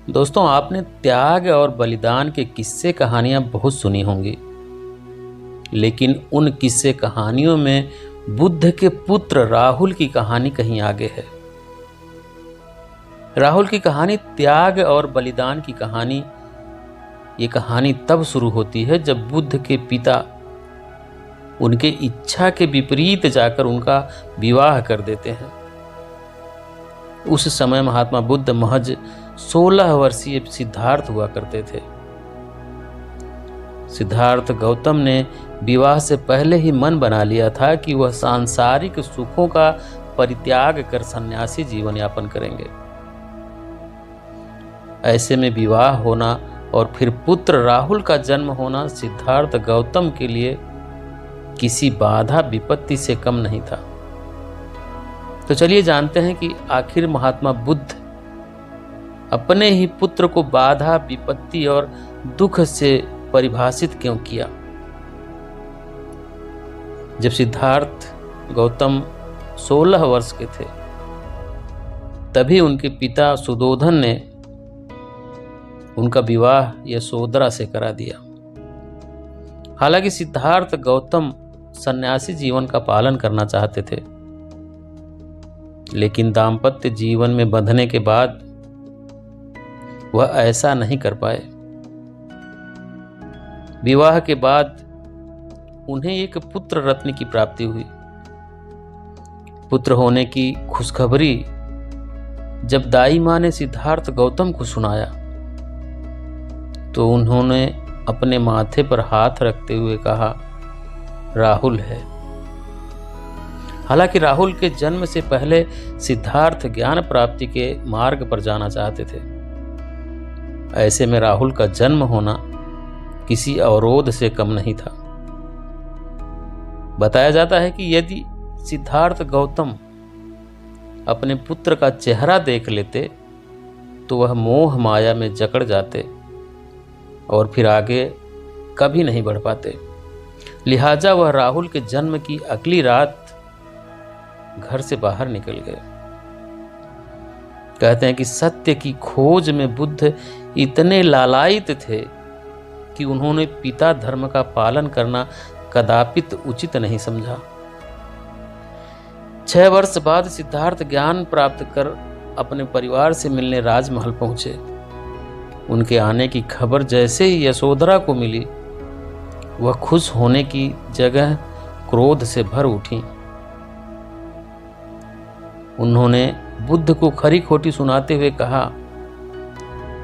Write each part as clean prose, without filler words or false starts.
दोस्तों, आपने त्याग और बलिदान के किस्से कहानियां बहुत सुनी होंगी, लेकिन उन किस्से कहानियों में बुद्ध के पुत्र राहुल की कहानी कहीं आगे है। राहुल की कहानी त्याग और बलिदान की कहानी। ये कहानी तब शुरू होती है जब बुद्ध के पिता उनके इच्छा के विपरीत जाकर उनका विवाह कर देते हैं। उस समय महात्मा बुद्ध महज 16 वर्षीय सिद्धार्थ हुआ करते थे। सिद्धार्थ गौतम ने विवाह से पहले ही मन बना लिया था कि वह सांसारिक सुखों का परित्याग कर सन्यासी जीवन यापन करेंगे। ऐसे में विवाह होना और फिर पुत्र राहुल का जन्म होना सिद्धार्थ गौतम के लिए किसी बाधा विपत्ति से कम नहीं था। तो चलिए जानते हैं कि आखिर महात्मा बुद्ध अपने ही पुत्र को बाधा, विपत्ति और दुख से परिभाषित क्यों किया। जब सिद्धार्थ गौतम 16 वर्ष के थे, तभी उनके पिता सुदोधन ने उनका विवाह यशोधरा से करा दिया। हालांकि सिद्धार्थ गौतम सन्यासी जीवन का पालन करना चाहते थे, लेकिन दाम्पत्य जीवन में बंधने के बाद वह ऐसा नहीं कर पाए। विवाह के बाद उन्हें एक पुत्र रत्न की प्राप्ति हुई। पुत्र होने की खुशखबरी जब दाई मां ने सिद्धार्थ गौतम को सुनाया, तो उन्होंने अपने माथे पर हाथ रखते हुए कहा, राहुल है। हालांकि राहुल के जन्म से पहले सिद्धार्थ ज्ञान प्राप्ति के मार्ग पर जाना चाहते थे। ऐसे में राहुल का जन्म होना किसी अवरोध से कम नहीं था। बताया जाता है कि यदि सिद्धार्थ गौतम अपने पुत्र का चेहरा देख लेते तो वह मोह माया में जकड़ जाते और फिर आगे कभी नहीं बढ़ पाते। लिहाजा वह राहुल के जन्म की अगली रात घर से बाहर निकल गए। कहते हैं कि सत्य की खोज में बुद्ध इतने लालायित थे कि उन्होंने पिता धर्म का पालन करना कदापित उचित नहीं समझा। 6 वर्ष बाद सिद्धार्थ ज्ञान प्राप्त कर अपने परिवार से मिलने राजमहल पहुंचे। उनके आने की खबर जैसे ही यशोधरा को मिली, वह खुश होने की जगह क्रोध से भर उठी। उन्होंने बुद्ध को खरी खोटी सुनाते हुए कहा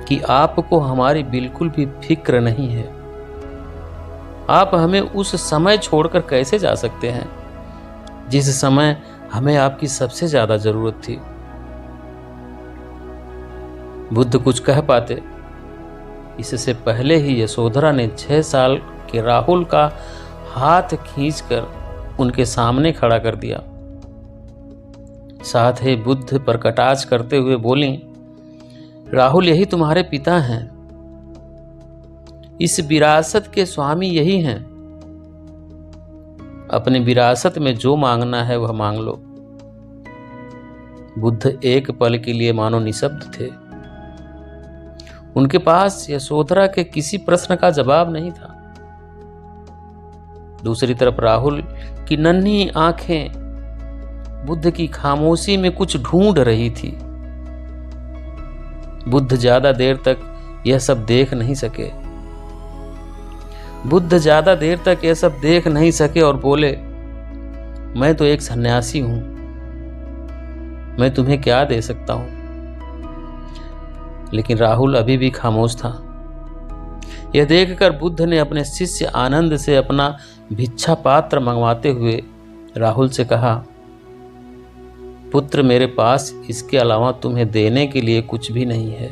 कि आपको हमारी बिल्कुल भी फिक्र नहीं है। आप हमें उस समय छोड़कर कैसे जा सकते हैं जिस समय हमें आपकी सबसे ज्यादा जरूरत थी। बुद्ध कुछ कह पाते, इससे पहले ही यशोधरा ने 6 साल के राहुल का हाथ खींचकर उनके सामने खड़ा कर दिया। साथ ही बुद्ध पर कटाक्ष करते हुए बोली, राहुल यही तुम्हारे पिता हैं। इस विरासत के स्वामी यही हैं। अपनी विरासत में जो मांगना है वह मांग लो। बुद्ध एक पल के लिए मानो निशब्द थे। उनके पास यशोधरा के किसी प्रश्न का जवाब नहीं था। दूसरी तरफ राहुल की नन्ही आंखें बुद्ध की खामोशी में कुछ ढूंढ रही थी। बुद्ध ज्यादा देर तक यह सब देख नहीं सके और बोले, मैं तो एक सन्यासी हूं, मैं तुम्हें क्या दे सकता हूं। लेकिन राहुल अभी भी खामोश था। यह देखकर बुद्ध ने अपने शिष्य आनंद से अपना भिक्षा पात्र मंगवाते हुए राहुल से कहा, पुत्र, मेरे पास इसके अलावा तुम्हें देने के लिए कुछ भी नहीं है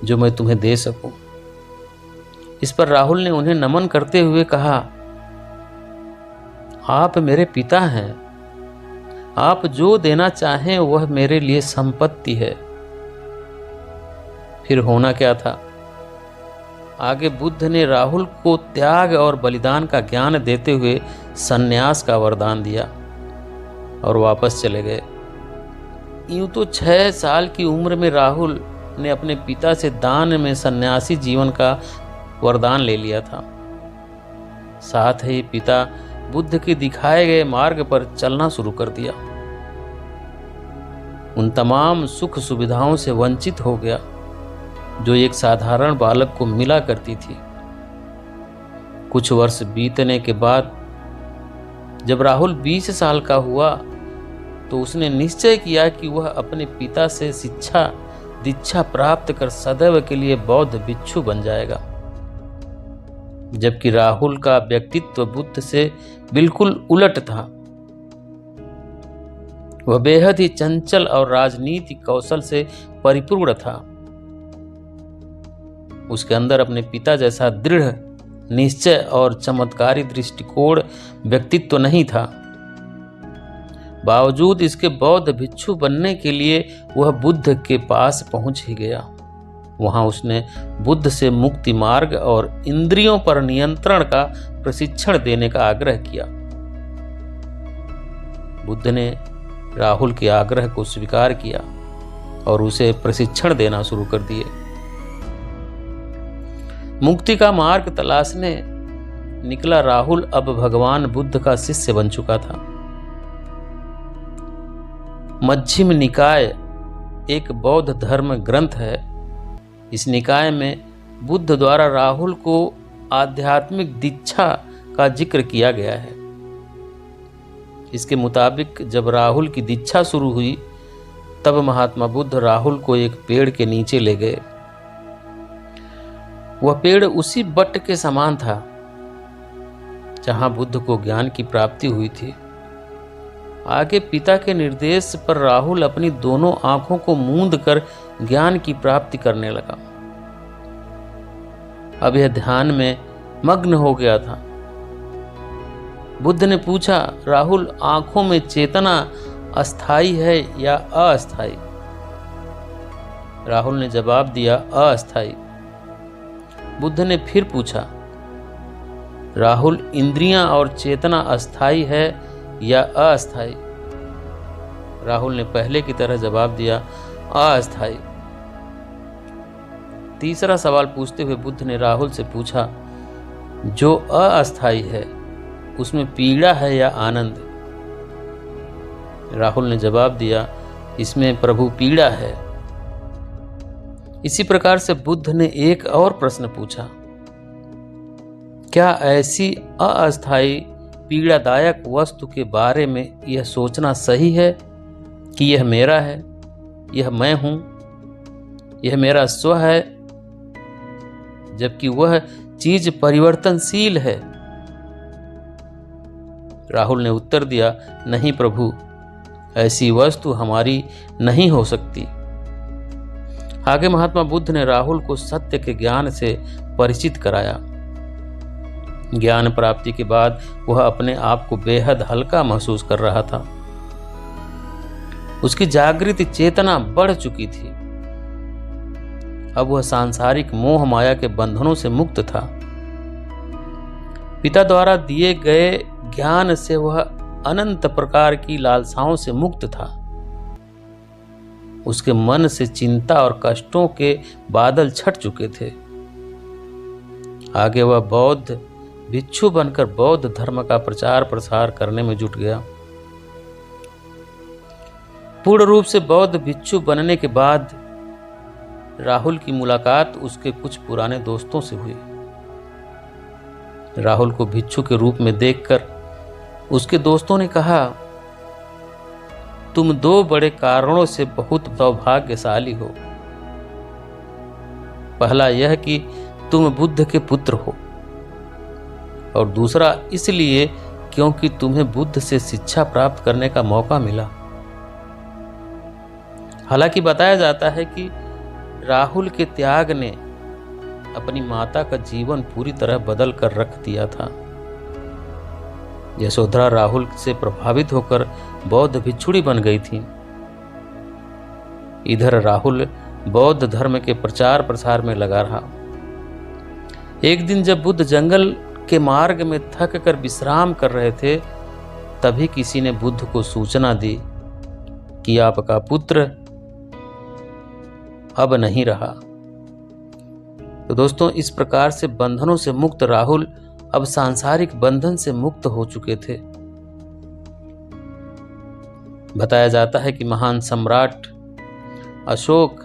जो मैं तुम्हें दे सकूं। इस पर राहुल ने उन्हें नमन करते हुए कहा, आप मेरे पिता हैं। आप जो देना चाहें वह मेरे लिए संपत्ति है। फिर होना क्या था? आगे बुद्ध ने राहुल को त्याग और बलिदान का ज्ञान देते हुए सन्यास का वरदान दिया और वापस चले गए। यूं तो 6 साल की उम्र में राहुल ने अपने पिता से दान में सन्यासी जीवन का वरदान ले लिया था। साथ ही पिता बुद्ध के दिखाए गए मार्ग पर चलना शुरू कर दिया। उन तमाम सुख सुविधाओं से वंचित हो गया जो एक साधारण बालक को मिला करती थी। कुछ वर्ष बीतने के बाद जब राहुल 20 साल का हुआ तो उसने निश्चय किया कि वह अपने पिता से शिक्षा दीक्षा प्राप्त कर सदैव के लिए बौद्ध भिक्षु बन जाएगा। जबकि राहुल का व्यक्तित्व बुद्ध से बिल्कुल उलट था। वह बेहद ही चंचल और राजनीतिक कौशल से परिपूर्ण था। उसके अंदर अपने पिता जैसा दृढ़ निश्चय और चमत्कारी दृष्टिकोण व्यक्तित्व नहीं था। बावजूद इसके बौद्ध भिक्षु बनने के लिए वह बुद्ध के पास पहुंच ही गया। वहां उसने बुद्ध से मुक्ति मार्ग और इंद्रियों पर नियंत्रण का प्रशिक्षण देने का आग्रह किया। बुद्ध ने राहुल के आग्रह को स्वीकार किया और उसे प्रशिक्षण देना शुरू कर दिए। मुक्ति का मार्ग तलाशने निकला राहुल अब भगवान बुद्ध का शिष्य बन चुका था। मध्यम निकाय एक बौद्ध धर्म ग्रंथ है। इस निकाय में बुद्ध द्वारा राहुल को आध्यात्मिक दीक्षा का जिक्र किया गया है। इसके मुताबिक जब राहुल की दीक्षा शुरू हुई तब महात्मा बुद्ध राहुल को एक पेड़ के नीचे ले गए। वह पेड़ उसी बट के समान था जहां बुद्ध को ज्ञान की प्राप्ति हुई थी। आगे पिता के निर्देश पर राहुल अपनी दोनों आंखों को मूंद कर ज्ञान की प्राप्ति करने लगा। अब यह ध्यान में मग्न हो गया था। बुद्ध ने पूछा, राहुल, आंखों में चेतना अस्थाई है या अस्थाई? राहुल ने जवाब दिया, अस्थाई। बुद्ध ने फिर पूछा, राहुल, इंद्रियां और चेतना अस्थाई है या अस्थाई? राहुल ने पहले की तरह जवाब दिया, अस्थाई। तीसरा सवाल पूछते हुए बुद्ध ने राहुल से पूछा, जो अस्थाई है उसमें पीड़ा है या आनंद? राहुल ने जवाब दिया, इसमें प्रभु पीड़ा है। इसी प्रकार से बुद्ध ने एक और प्रश्न पूछा, क्या ऐसी अस्थाई पीड़ादायक वस्तु के बारे में यह सोचना सही है कि यह मेरा है, यह मैं हूं, यह मेरा स्व है, जबकि वह चीज परिवर्तनशील है? राहुल ने उत्तर दिया, नहीं प्रभु, ऐसी वस्तु हमारी नहीं हो सकती। आगे महात्मा बुद्ध ने राहुल को सत्य के ज्ञान से परिचित कराया। ज्ञान प्राप्ति के बाद वह अपने आप को बेहद हल्का महसूस कर रहा था। उसकी जागृत चेतना बढ़ चुकी थी। अब वह सांसारिक मोह माया के बंधनों से मुक्त था। पिता द्वारा दिए गए ज्ञान से वह अनंत प्रकार की लालसाओं से मुक्त था। उसके मन से चिंता और कष्टों के बादल छट चुके थे। आगे वह बौद्ध भिक्षु बनकर बौद्ध धर्म का प्रचार प्रसार करने में जुट गया। पूर्ण रूप से बौद्ध भिक्षु बनने के बाद राहुल की मुलाकात उसके कुछ पुराने दोस्तों से हुई। राहुल को भिक्षु के रूप में देखकर उसके दोस्तों ने कहा, तुम दो बड़े कारणों से बहुत सौभाग्यशाली हो। पहला यह कि तुम बुद्ध के पुत्र हो, और दूसरा इसलिए क्योंकि तुम्हें बुद्ध से शिक्षा प्राप्त करने का मौका मिला। हालांकि बताया जाता है कि राहुल के त्याग ने अपनी माता का जीवन पूरी तरह बदल कर रख दिया था। यशोधरा राहुल से प्रभावित होकर बौद्ध भिक्षुणी बन गई थी। इधर राहुल बौद्ध धर्म के प्रचार प्रसार में लगा रहा। एक दिन जब बुद्ध जंगल के मार्ग में थक कर विश्राम कर रहे थे, तभी किसी ने बुद्ध को सूचना दी कि आपका पुत्र अब नहीं रहा। तो दोस्तों, इस प्रकार से बंधनों से मुक्त राहुल अब सांसारिक बंधन से मुक्त हो चुके थे। बताया जाता है कि महान सम्राट अशोक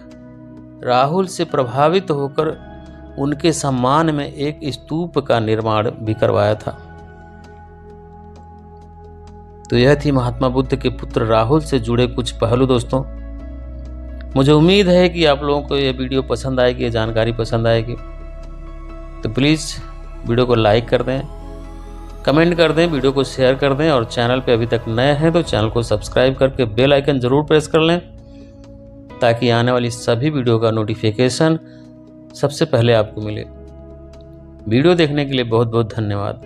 राहुल से प्रभावित होकर उनके सम्मान में एक स्तूप का निर्माण भी करवाया था। तो यह थी महात्मा बुद्ध के पुत्र राहुल से जुड़े कुछ पहलू। दोस्तों, मुझे उम्मीद है कि आप लोगों को यह वीडियो पसंद आएगी, ये जानकारी पसंद आएगी। तो प्लीज़ वीडियो को लाइक कर दें, कमेंट कर दें, वीडियो को शेयर कर दें, और चैनल पे अभी तक नए हैं तो चैनल को सब्सक्राइब करके बेल आइकन ज़रूर प्रेस कर लें, ताकि आने वाली सभी वीडियो का नोटिफिकेशन सबसे पहले आपको मिले। वीडियो देखने के लिए बहुत बहुत धन्यवाद।